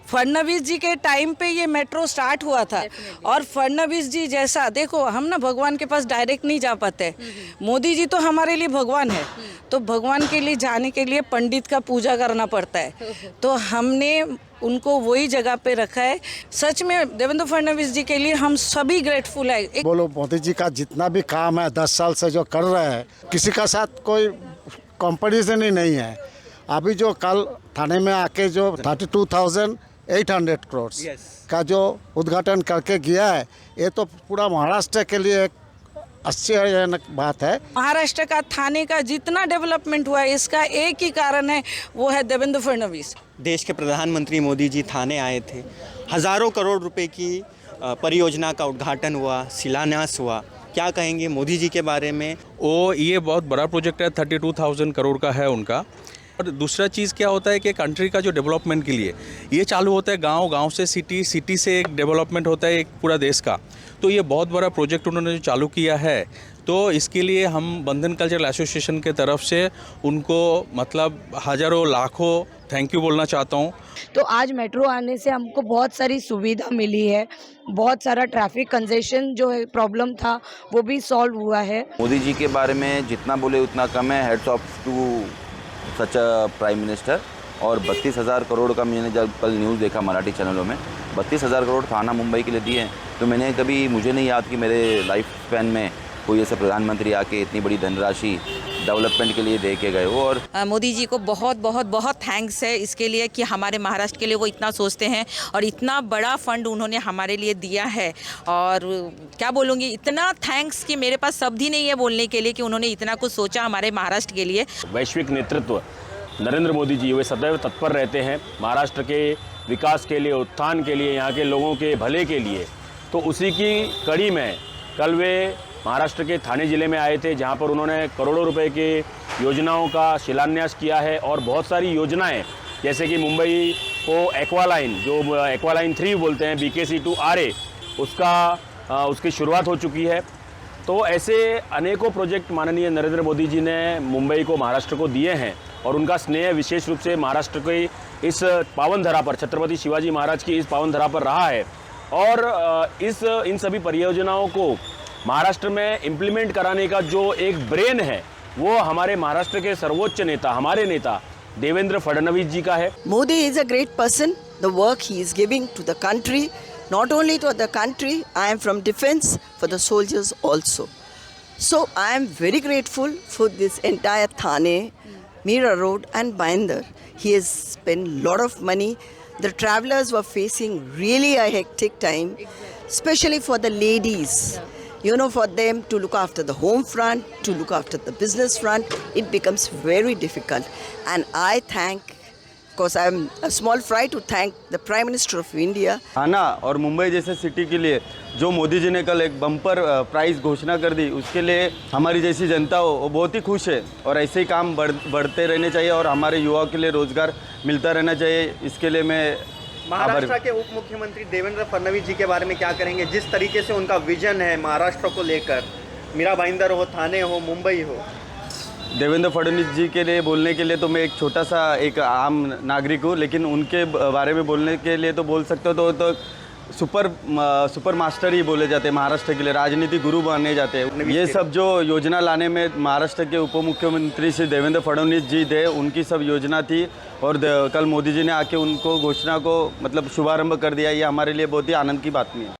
फडणवीस जी के टाइम पे ये मेट्रो स्टार्ट हुआ था और फडणवीस जी जैसा, देखो हम ना भगवान के पास डायरेक्ट नहीं जा पाते, मोदी जी तो हमारे लिए भगवान है, तो भगवान के लिए जाने के लिए पंडित का पूजा करना पड़ता है, तो हमने उनको वही जगह पे रखा है। सच में देवेंद्र फडणवीस जी के लिए हम सभी ग्रेटफुल है। बोलो मोदी जी का जितना भी काम है 10 साल से जो कर रहे हैं, किसी का साथ कोई कंपैरिजन ही नहीं है। अभी जो कल थाने में आके जो 32,800 करोड़ का जो उद्घाटन करके गया है, ये तो पूरा महाराष्ट्र के लिए एक आश्चर्यजनक बात है। महाराष्ट्र का थाने का जितना डेवलपमेंट हुआ है, इसका एक ही कारण है, वो है देवेंद्र फडणवीस। देश के प्रधानमंत्री मोदी जी थाने आए थे, हज़ारों करोड़ रुपए की परियोजना का उद्घाटन हुआ, शिलान्यास हुआ। क्या कहेंगे मोदी जी के बारे में? ये बहुत बड़ा प्रोजेक्ट है, 32,000 करोड़ का है उनका। और दूसरा चीज़ क्या होता है कि कंट्री का जो डेवलपमेंट के लिए ये चालू होता है, गांव गांव से सिटी, सिटी से एक डेवलपमेंट होता है एक पूरा देश का। तो ये बहुत बड़ा प्रोजेक्ट उन्होंने जो चालू किया है, तो इसके लिए हम बंधन कल्चरल एसोसिएशन के तरफ से उनको मतलब हज़ारों लाखों थैंक यू बोलना चाहता हूँ। तो आज मेट्रो आने से हमको बहुत सारी सुविधा मिली है, बहुत सारा ट्रैफिक कंजेशन जो है प्रॉब्लम था वो भी सॉल्व हुआ है। मोदी जी के बारे में जितना बोले उतना कम है। Heads off to such a prime minister. और 32,000 करोड़ का मैंने जब कल न्यूज़ देखा मराठी चैनलों में, 32,000 करोड़ थाना मुंबई के लिए दिए हैं, तो मुझे नहीं याद कि मेरे लाइफ स्पैन में कोई ऐसे प्रधानमंत्री आके इतनी बड़ी धनराशि डेवलपमेंट के लिए दे के गए हो। और मोदी जी को बहुत बहुत बहुत थैंक्स है इसके लिए कि हमारे महाराष्ट्र के लिए वो इतना सोचते हैं और इतना बड़ा फंड उन्होंने हमारे लिए दिया है। और क्या बोलूँगी, इतना थैंक्स कि मेरे पास शब्द ही नहीं है बोलने के लिए कि उन्होंने इतना कुछ सोचा हमारे महाराष्ट्र के लिए। वैश्विक नेतृत्व नरेंद्र मोदी जी वे सदैव तत्पर रहते हैं महाराष्ट्र के विकास के लिए, उत्थान के लिए, यहाँ के लोगों के भले के लिए। तो उसी की कड़ी में कल वे महाराष्ट्र के थाने ज़िले में आए थे, जहाँ पर उन्होंने करोड़ों रुपए के योजनाओं का शिलान्यास किया है। और बहुत सारी योजनाएं, जैसे कि मुंबई को एक्वालाइन, जो एक्वालाइन 3 बोलते हैं, BKC to RA, उसकी शुरुआत हो चुकी है। तो ऐसे अनेकों प्रोजेक्ट माननीय नरेंद्र मोदी जी ने मुंबई को, महाराष्ट्र को दिए हैं। और उनका स्नेह विशेष रूप से महाराष्ट्र के इस पावन धरा पर, छत्रपति शिवाजी महाराज की इस पावन धरा पर रहा है। और इन सभी परियोजनाओं को महाराष्ट्र में इम्प्लीमेंट कराने का जो एक ब्रेन है, वो हमारे महाराष्ट्र के सर्वोच्च नेता, हमारे नेता देवेंद्र फडणवीस जी का है। Modi is a great person. The work he is giving to the country, not only to the country, I am from defense, for the soldiers also. So I am very grateful for this entire Thane, Mira Road and Bhayandar. He has spent a lot of money. The travelers were facing really a hectic time, especially for the ladies. You know, for them to look after the home front, to look after the business front, it becomes very difficult. And I thank, because I'm a small fry to thank the Prime Minister of India. थाना और मुंबई जैसे city के लिए जो मोदी जी ने कल एक bumper price घोषणा कर दी, उसके लिए हमारी जैसी जनता हो वो बहुत ही खुश है। और ऐसे ही काम बढ़ते रहने चाहिए और हमारे युवाओं के लिए रोजगार मिलता रहना चाहिए। इसके लिए मैं महाराष्ट्र के उप मुख्यमंत्री देवेंद्र फडणवीस जी के बारे में क्या करेंगे? जिस तरीके से उनका विजन है महाराष्ट्र को लेकर, मीरा भाईंदर हो, थाने हो, मुंबई हो। देवेंद्र फडणवीस जी के लिए बोलने के लिए तो मैं एक छोटा सा एक आम नागरिक हूँ, लेकिन उनके बारे में बोलने के लिए तो बोल सकते हो तो सुपर मास्टर ही बोले जाते हैं महाराष्ट्र के लिए, राजनीति गुरु माने जाते हैं। ये सब जो योजना लाने में महाराष्ट्र के उप मुख्यमंत्री श्री देवेंद्र फडणवीस जी थे, उनकी सब योजना थी। और कल मोदी जी ने आके उनको घोषणा को मतलब शुभारंभ कर दिया। ये हमारे लिए बहुत ही आनंद की बात नहीं है।